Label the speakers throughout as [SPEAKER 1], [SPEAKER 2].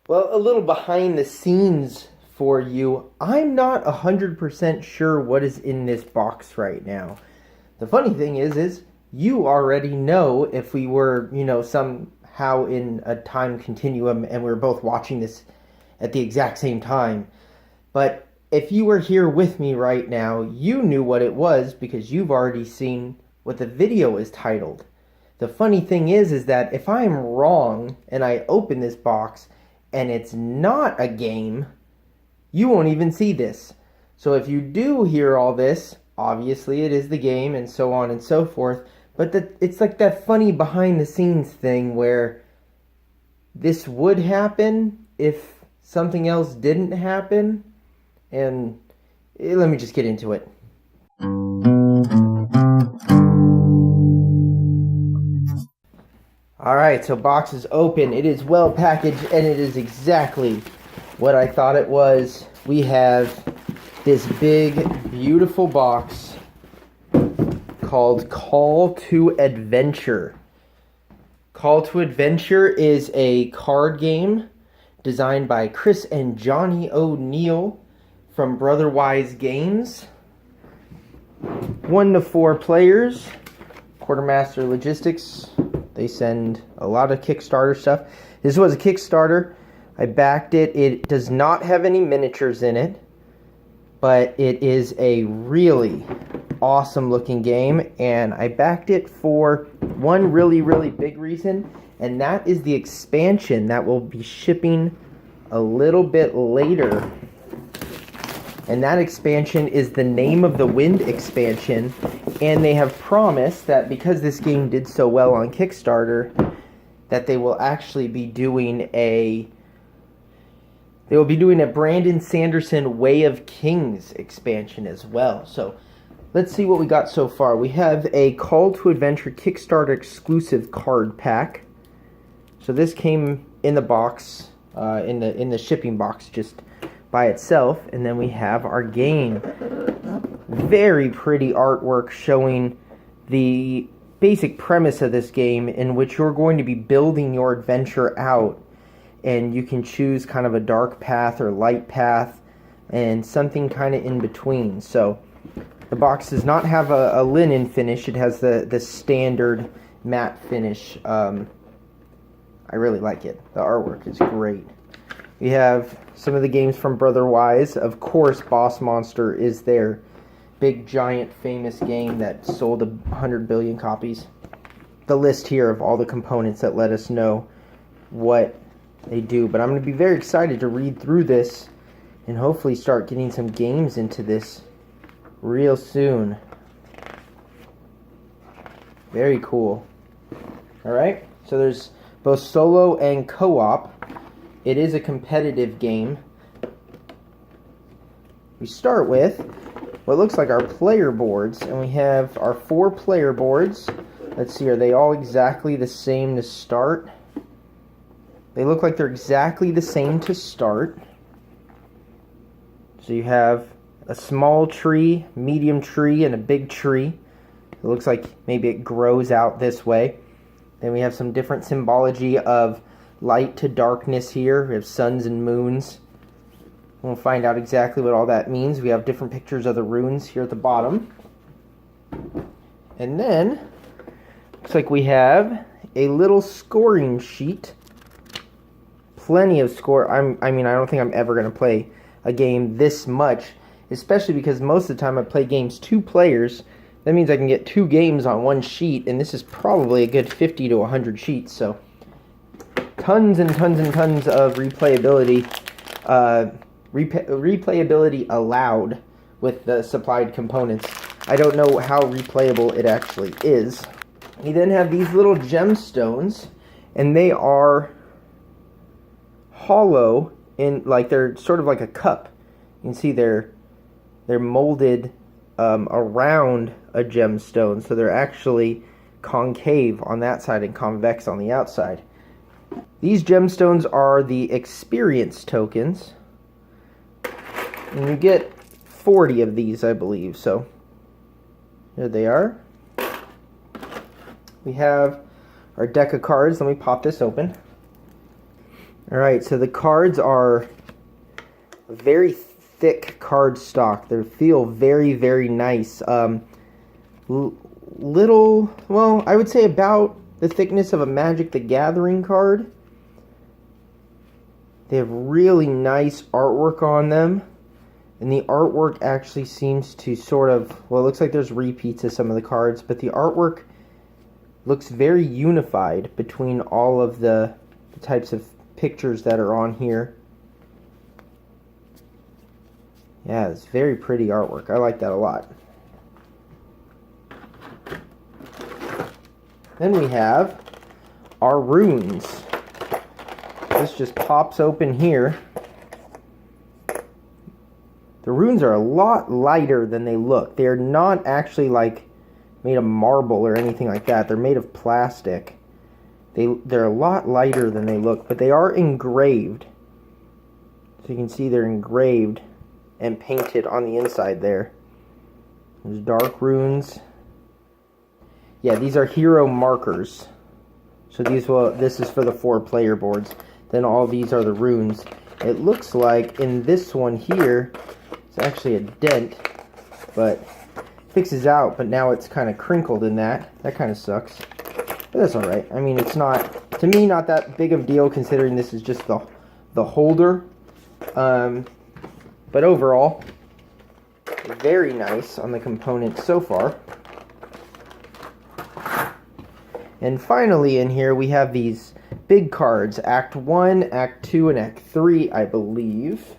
[SPEAKER 1] Well, a little behind the scenes for you. I'm not 100% sure what is in this box right now. The funny thing is you already know if we were, somehow in a time continuum and we were both watching this at the exact same time. But if you were here with me right now, you knew what it was because you've already seen what the video is titled. The funny thing is that if I'm wrong and I open this box and it's not a game, you won't even see this. So if you do hear all this, obviously it is the game and so on and so forth. But it's like that funny behind the scenes thing where this would happen if something else didn't happen. And let me just get into it. Alright, so box is open. It is well packaged and it is exactly what I thought it was. We have this big, beautiful box called Call to Adventure. Call to Adventure is a card game designed by Chris and Johnny O'Neill from Brotherwise Games. 1 to 4 players. Quartermaster Logistics. They send a lot of Kickstarter stuff. This was a Kickstarter. I backed it. It does not have any miniatures in it, but it is a really awesome looking game, and I backed it for one really, really big reason, and that is the expansion that will be shipping a little bit later. And that expansion is the Name of the Wind expansion, and they have promised that because this game did so well on Kickstarter, that they will actually be doing a Brandon Sanderson Way of Kings expansion as well. So let's see what we got so far. We have a Call to Adventure Kickstarter exclusive card pack. So this came in the box, in the shipping box, just by itself, and then we have our game. Very pretty artwork showing the basic premise of this game, in which you're going to be building your adventure out, and you can choose kind of a dark path or light path and something kind of in between. So the box does not have a linen finish. It has the standard matte finish. I really like it. The artwork is great. We have some of the games from Brotherwise. Of course, Boss Monster is their big, giant, famous game that sold 100 billion copies. The list here of all the components that let us know what they do. But I'm going to be very excited to read through this and hopefully start getting some games into this real soon. Very cool. Alright, so there's both solo and co-op. It is a competitive game. We start with what looks like our player boards, and we have our 4 player boards. Let's see, are they all exactly the same to start? They look like they're exactly the same to start. So you have a small tree, medium tree, and a big tree. It looks like maybe it grows out this way. Then we have some different symbology of light to darkness here. We have suns and moons. We'll find out exactly what all that means. We have different pictures of the runes here at the bottom. And then, looks like we have a little scoring sheet. Plenty of score. I don't think I'm ever going to play a game this much, especially because most of the time I play games 2 players. That means I can get 2 games on one sheet, and this is probably a good 50 to 100 sheets, so tons and tons and tons of replayability. Replayability allowed with the supplied components. I don't know how replayable it actually is. We then have these little gemstones, and they are hollow, like they're sort of like a cup. You can see they're molded around a gemstone, so they're actually concave on that side and convex on the outside. These gemstones are the experience tokens, and you get 40 of these, I believe. So there they are. We have our deck of cards. Let me pop this open. Alright, so the cards are very thick card stock. They feel very, very nice. Little, well, I would say about the thickness of a Magic the Gathering card. They have really nice artwork on them. And the artwork actually seems to sort of, well, it looks like there's repeats of some of the cards, but the artwork looks very unified between all of the types of pictures that are on here. Yeah, it's very pretty artwork. I like that a lot. Then we have our runes. This just pops open here. The runes are a lot lighter than they look. They're not actually like made of marble or anything like that. They're made of plastic. They're a lot lighter than they look, but they are engraved. So you can see they're engraved and painted on the inside there. There's dark runes. Yeah, these are hero markers. So this is for the 4 player boards. Then all these are the runes. It looks like in this one here, it's actually a dent, but it fixes out, but now it's kind of crinkled in that. That kind of sucks. But that's alright. I mean, it's not, to me, not that big of a deal considering this is just the holder. But overall, very nice on the components so far. And finally in here we have these big cards, Act 1, Act 2, and Act 3, I believe.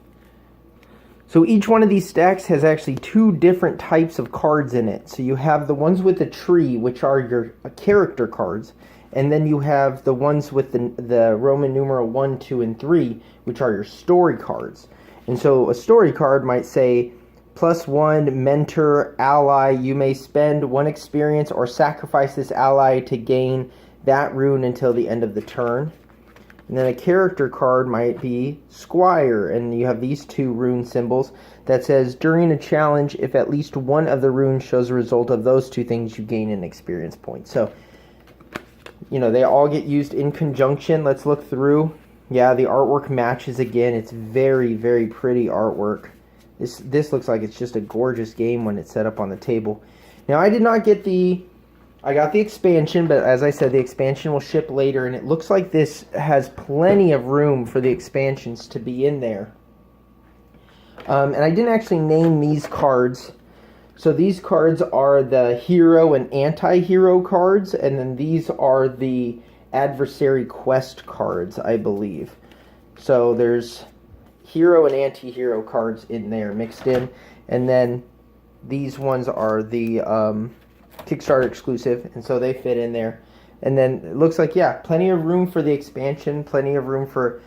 [SPEAKER 1] So each one of these stacks has actually 2 different types of cards in it. So you have the ones with the tree, which are your character cards, and then you have the ones with the Roman numeral 1, 2, and 3, which are your story cards. And so a story card might say, +1, mentor, ally, you may spend 1 experience or sacrifice this ally to gain that rune until the end of the turn. And then a character card might be Squire, and you have these 2 rune symbols that says, during a challenge, if at least one of the runes shows a result of those 2 things, you gain an experience point. So, you know, they all get used in conjunction. Let's look through. Yeah, the artwork matches again. It's very, very pretty artwork. This looks like it's just a gorgeous game when it's set up on the table. Now, I did not get I got the expansion, but as I said, the expansion will ship later, and it looks like this has plenty of room for the expansions to be in there. And I didn't actually name these cards. So these cards are the hero and anti-hero cards, and then these are the adversary quest cards, I believe. So there's hero and anti-hero cards in there mixed in, and then these ones are the Kickstarter exclusive, and so they fit in there. And then it looks like, yeah, plenty of room for the expansion, plenty of room for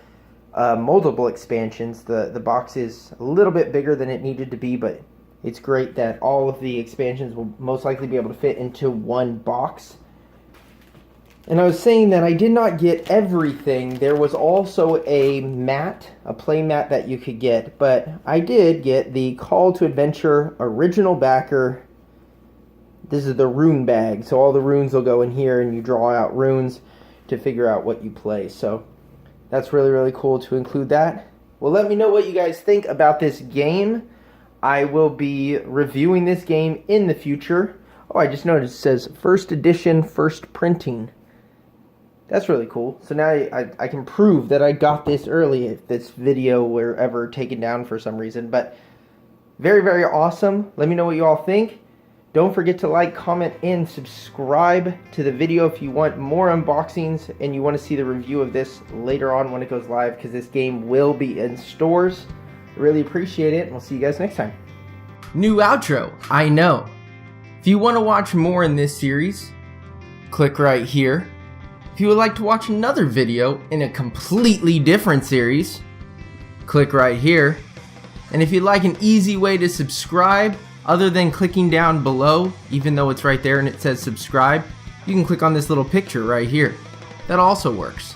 [SPEAKER 1] multiple expansions. The box is a little bit bigger than it needed to be, but it's great that all of the expansions will most likely be able to fit into one box. And I was saying that I did not get everything. There was also a mat, a play mat that you could get, but I did get the Call to Adventure original backer. This is the rune bag, so all the runes will go in here, and you draw out runes to figure out what you play. So that's really, really cool to include that. Well, let me know what you guys think about this game. I will be reviewing this game in the future. Oh, I just noticed it says first edition, first printing. That's really cool. So now I can prove that I got this early if this video were ever taken down for some reason. But very, very awesome. Let me know what you all think. Don't forget to like, comment, and subscribe to the video if you want more unboxings and you want to see the review of this later on when it goes live, because this game will be in stores. I really appreciate it, and we'll see you guys next time. New outro, I know. If you want to watch more in this series, click right here. If you would like to watch another video in a completely different series, click right here. And if you'd like an easy way to subscribe, other than clicking down below, even though it's right there and it says subscribe, you can click on this little picture right here. That also works.